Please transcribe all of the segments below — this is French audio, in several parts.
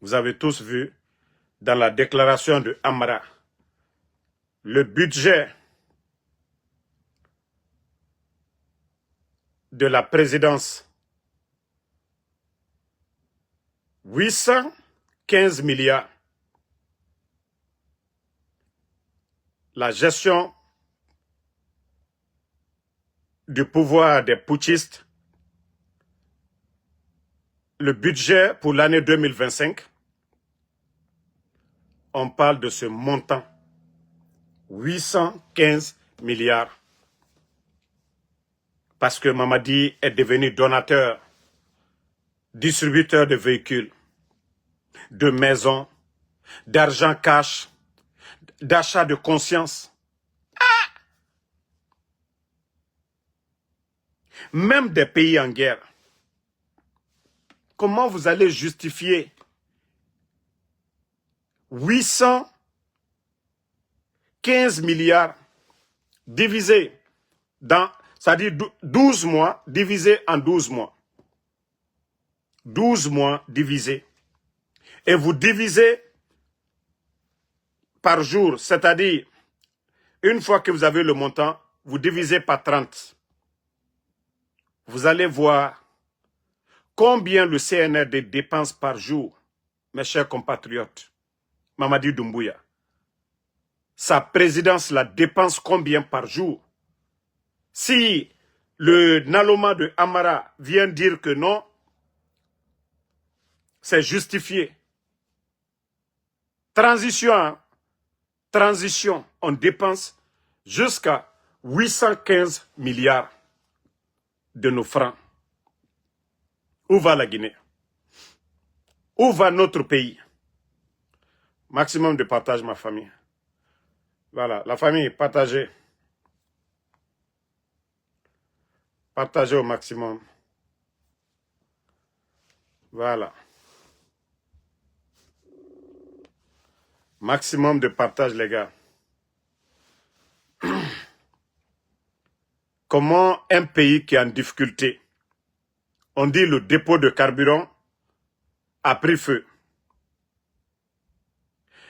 Vous avez tous vu dans la déclaration de Amara, le budget de la présidence, 815 milliards. La gestion du pouvoir des putschistes, le budget pour l'année 2025, on parle de ce montant, 815 milliards. Parce que Mamadi est devenu donateur, distributeur de véhicules, de maisons, d'argent cash, d'achat de conscience. Même des pays en guerre. Comment vous allez justifier 815 milliards divisé dans, c'est-à-dire 12 mois divisé en 12 mois. 12 mois divisé. Et vous divisez par jour, c'est-à-dire une fois que vous avez le montant, vous divisez par 30. Vous allez voir combien le CNRD dépense par jour, mes chers compatriotes. Mamadi Doumbouya. Sa présidence la dépense combien par jour? Si le Naloma de Amara vient dire que non, c'est justifié. Transition, on dépense jusqu'à 815 milliards de nos francs. Où va la Guinée? Où va notre pays? Maximum de partage, ma famille. Voilà, la famille, partagez. Partagez au maximum. Voilà. Maximum de partage, les gars. Comment un pays qui est en difficulté, on dit le dépôt de carburant a pris feu.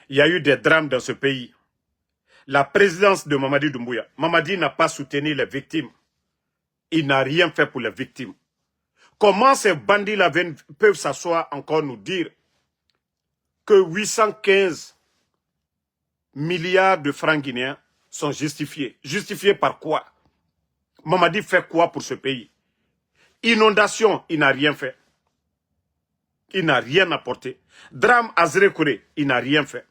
Il y a eu des drames dans ce pays. La présidence de Mamadi Doumbouya, Mamadi n'a pas soutenu les victimes. Il n'a rien fait pour les victimes. Comment ces bandits-là peuvent s'asseoir encore nous dire que 815 milliards de francs guinéens sont justifiés? Justifiés par quoi? Mamadi fait quoi pour ce pays? Inondation, il n'a rien fait. Il n'a rien apporté. Drame Azrekure, il n'a rien fait.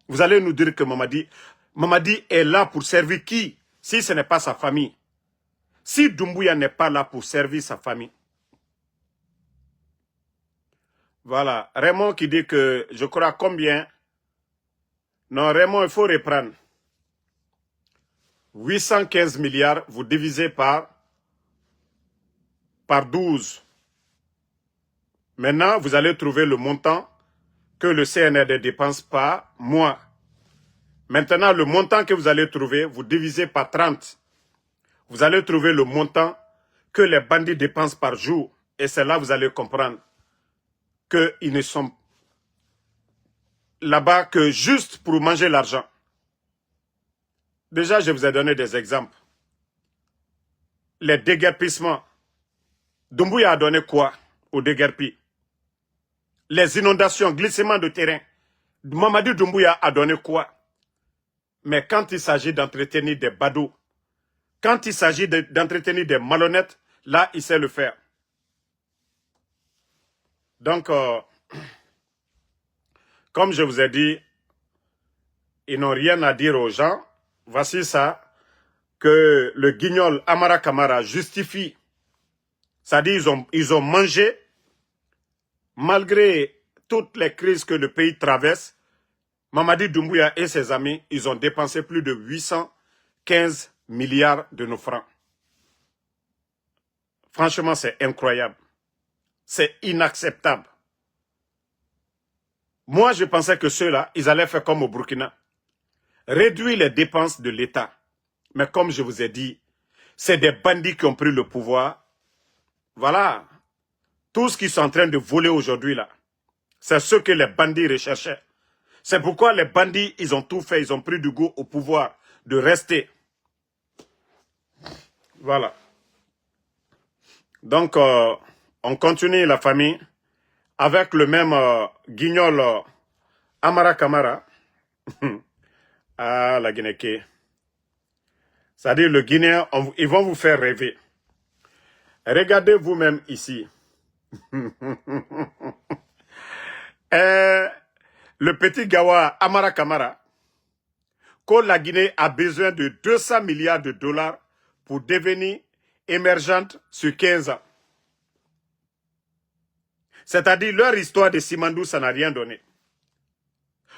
Vous allez nous dire que Mamadi est là pour servir qui? Si ce n'est pas sa famille. Si Doumbouya n'est pas là pour servir sa famille. Voilà. Raymond qui dit que, je crois combien? Non, Raymond, il faut reprendre. 815 milliards, vous divisez par 12. Maintenant, vous allez trouver le montant que le CNRD dépense par mois. Maintenant, le montant que vous allez trouver, vous divisez par 30. Vous allez trouver le montant que les bandits dépensent par jour. Et c'est là que vous allez comprendre qu'ils ne sont là-bas que juste pour manger l'argent. Déjà, je vous ai donné des exemples. Les déguerpissements. Doumbouya a donné quoi aux déguerpis? Les inondations, glissements de terrain. Mamadi Doumbouya a donné quoi? Mais quand il s'agit d'entretenir des badauds, quand il s'agit d'entretenir des malhonnêtes, là, il sait le faire. Donc, comme je vous ai dit, ils n'ont rien à dire aux gens. Voici ça, que le guignol Amara Kamara justifie. C'est-à-dire ils ont mangé, malgré toutes les crises que le pays traverse, Mamadi Doumbouya et ses amis, ils ont dépensé plus de 815 milliards de nos francs. Franchement, c'est incroyable. C'est inacceptable. Moi, je pensais que ceux-là, ils allaient faire comme au Burkina. Réduire les dépenses de l'État. Mais comme je vous ai dit, c'est des bandits qui ont pris le pouvoir. Voilà. Tout ce qu'ils sont en train de voler aujourd'hui, là, c'est ce que les bandits recherchaient. C'est pourquoi les bandits, ils ont tout fait, ils ont pris du goût au pouvoir de rester. Voilà. Donc, on continue la famille avec le même guignol Amara Kamara. Ah, la Guinée. C'est-à-dire, le Guinéen, ils vont vous faire rêver. Regardez vous-même ici. Le petit Gawa Amara Kamara, que la Guinée a besoin de 200 milliards de dollars pour devenir émergente sur 15 ans. C'est-à-dire, leur histoire de Simandou, ça n'a rien donné.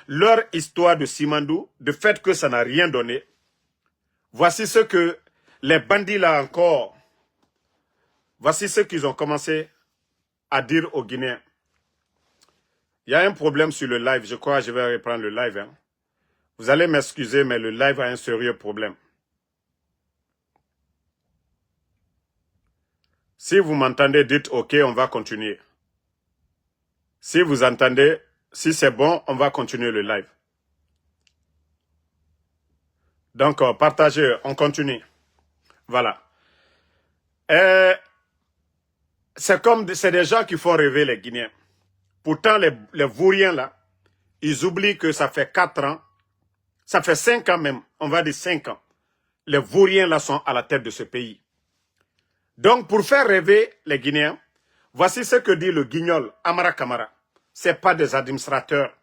Leur histoire de Simandou, de fait que ça n'a rien donné, voici ce que les bandits là encore, voici ce qu'ils ont commencé à dire aux Guinéens. Il y a un problème sur le live, je crois que je vais reprendre le live. Hein. Vous allez m'excuser, mais le live a un sérieux problème. Si vous m'entendez, dites OK, on va continuer. Si vous entendez, si c'est bon, on va continuer le live. Donc, partagez, on continue. Voilà. C'est des gens qui font rêver les Guinéens. Pourtant, les vauriens là, ils oublient que ça fait 4 ans, ça fait 5 ans même, on va dire 5 ans. Les vauriens là sont à la tête de ce pays. Donc, pour faire rêver les Guinéens, voici ce que dit le guignol Amara Kamara. Ce n'est pas des administrateurs,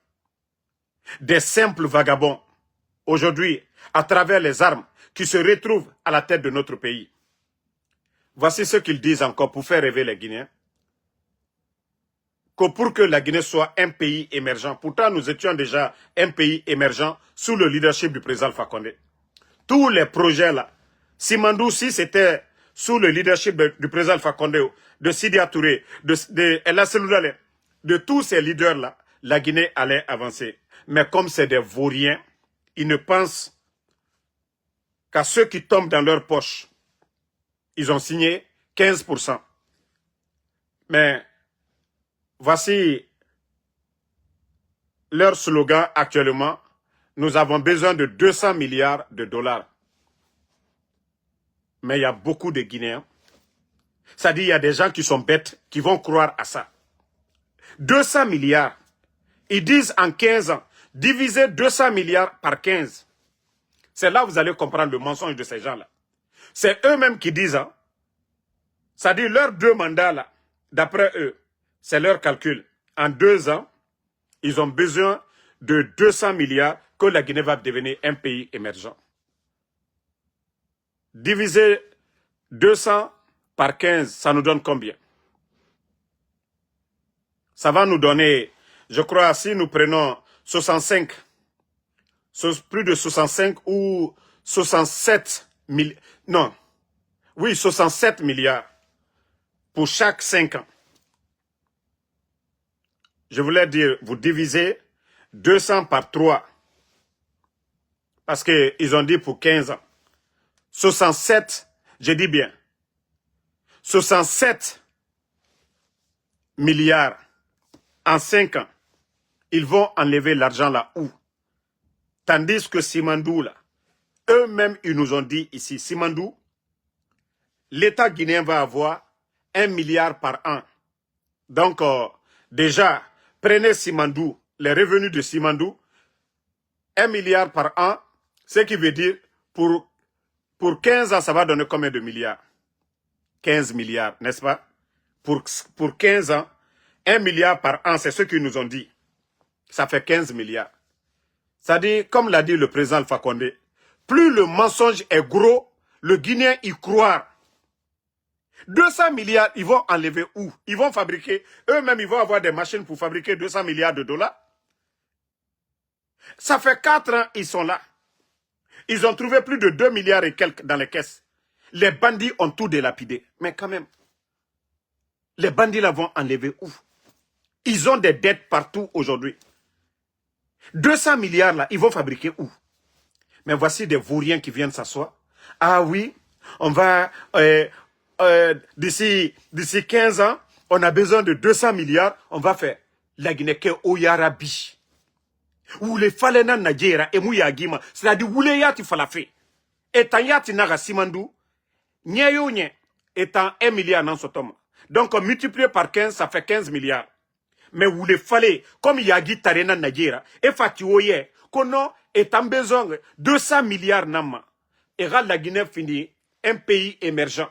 des simples vagabonds, aujourd'hui, à travers les armes, qui se retrouvent à la tête de notre pays. Voici ce qu'ils disent encore pour faire rêver les Guinéens. Que pour que la Guinée soit un pays émergent, pourtant nous étions déjà un pays émergent sous le leadership du président Alpha Condé. Tous les projets là, Simandou, si c'était sous le leadership du président Alpha Condé, de Sidi Touré, de El Hassan, de tous ces leaders-là, la Guinée allait avancer. Mais comme c'est des vauriens, ils ne pensent qu'à ceux qui tombent dans leur poche. Ils ont signé 15%. Mais voici leur slogan actuellement. Nous avons besoin de 200 milliards de dollars. Mais il y a beaucoup de Guinéens. C'est-à-dire il y a des gens qui sont bêtes, qui vont croire à ça. 200 milliards. Ils disent en 15 ans, diviser 200 milliards par 15. C'est là que vous allez comprendre le mensonge de ces gens-là. C'est eux-mêmes qui disent, hein, c'est-à-dire leurs 2 mandats là, d'après eux, c'est leur calcul. En 2 ans, ils ont besoin de 200 milliards que la Guinée va devenir un pays émergent. Diviser 200 par 15, ça nous donne combien? Ça va nous donner, je crois, si nous prenons 65, plus de 65 ou 67 milliards, non, oui, 67 milliards pour chaque 5 ans. Je voulais dire, vous divisez 200 par 3, parce qu'ils ont dit pour 15 ans. 67, je dis bien, 67 milliards en 5 ans. Ils vont enlever l'argent là où? Tandis que Simandou, là, eux-mêmes, ils nous ont dit ici, Simandou, l'État guinéen va avoir 1 milliard par an. Donc, déjà, prenez Simandou, les revenus de Simandou, 1 milliard par an, ce qui veut dire, pour 15 ans, ça va donner combien de milliards? 15 milliards, n'est-ce pas? Pour 15 ans, 1 milliard par an, c'est ce qu'ils nous ont dit. Ça fait 15 milliards. C'est-à-dire, comme l'a dit le président Alpha Condé, plus le mensonge est gros, le Guinéen y croit. 200 milliards, ils vont enlever où? Ils vont fabriquer, eux-mêmes, ils vont avoir des machines pour fabriquer 200 milliards de dollars. Ça fait 4 ans, ils sont là. Ils ont trouvé plus de 2 milliards et quelques dans les caisses. Les bandits ont tout délapidé. Mais quand même, les bandits là vont enlever où? Ils ont des dettes partout aujourd'hui. 200 milliards là, ils vont fabriquer où? Mais voici des vauriens qui viennent s'asseoir. Ah oui, on va, d'ici 15 ans, on a besoin de 200 milliards, on va faire la Guinée ke Oyarabi. Ou les falena Nadjera et Mouyagima, c'est-à-dire où les yati falafé. Et tant yati naga simandou, nye yo nye, étant 1 milliard dans ce tome. Donc, multiplié par 15, ça fait 15 milliards. Mais vous le fallait, comme Yagi Tarena Nadjera, et Fatioye, qu'on a étant besoin de 200 milliards nama. Et la Guinée finit un pays émergent.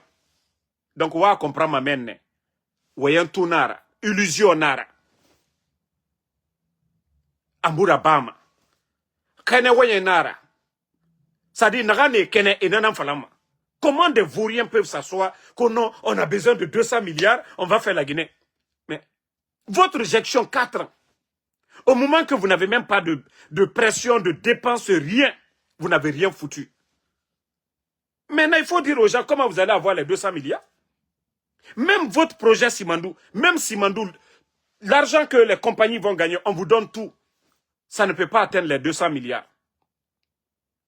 Donc, on va comprendre ma mène. Wayan tunara, illusion nara. Amura bama. Kene wayan nara. Ça dit, nagane kene enanam falama. Comment des vauriens peuvent s'asseoir qu'on on a besoin de 200 milliards, on va faire la Guinée. Mais votre gestion 4 ans, au moment que vous n'avez même pas de pression, de dépenses, rien, vous n'avez rien foutu. Maintenant, il faut dire aux gens comment vous allez avoir les 200 milliards. Même votre projet Simandou, même Simandou, l'argent que les compagnies vont gagner, on vous donne tout. Ça ne peut pas atteindre les 200 milliards.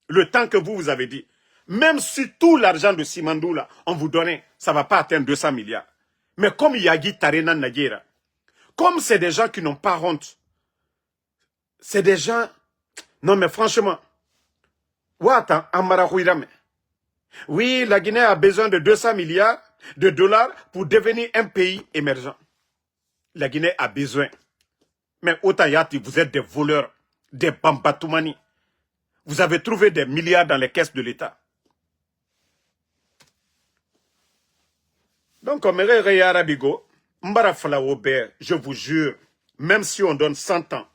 Le temps que vous avez dit. Même si tout l'argent de Simandou, là, on vous donnait, ça ne va pas atteindre 200 milliards. Mais comme Yagi Tarena Nadjera, comme c'est des gens qui n'ont pas honte, c'est des gens... Non mais franchement, oui, la Guinée a besoin de 200 milliards de dollars pour devenir un pays émergent. La Guinée a besoin. Mais Otayati, vous êtes des voleurs, des bambatoumani. Vous avez trouvé des milliards dans les caisses de l'État. Donc, je vous jure, même si on donne 100 ans,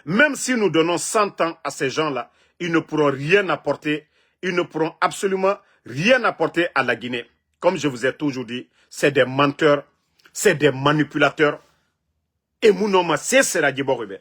même si nous donnons 100 ans à ces gens-là, ils ne pourront rien apporter, ils ne pourront absolument rien apporter à la Guinée. Comme je vous ai toujours dit, c'est des menteurs, c'est des manipulateurs. Et mon nom, c'est Seragi Boribé.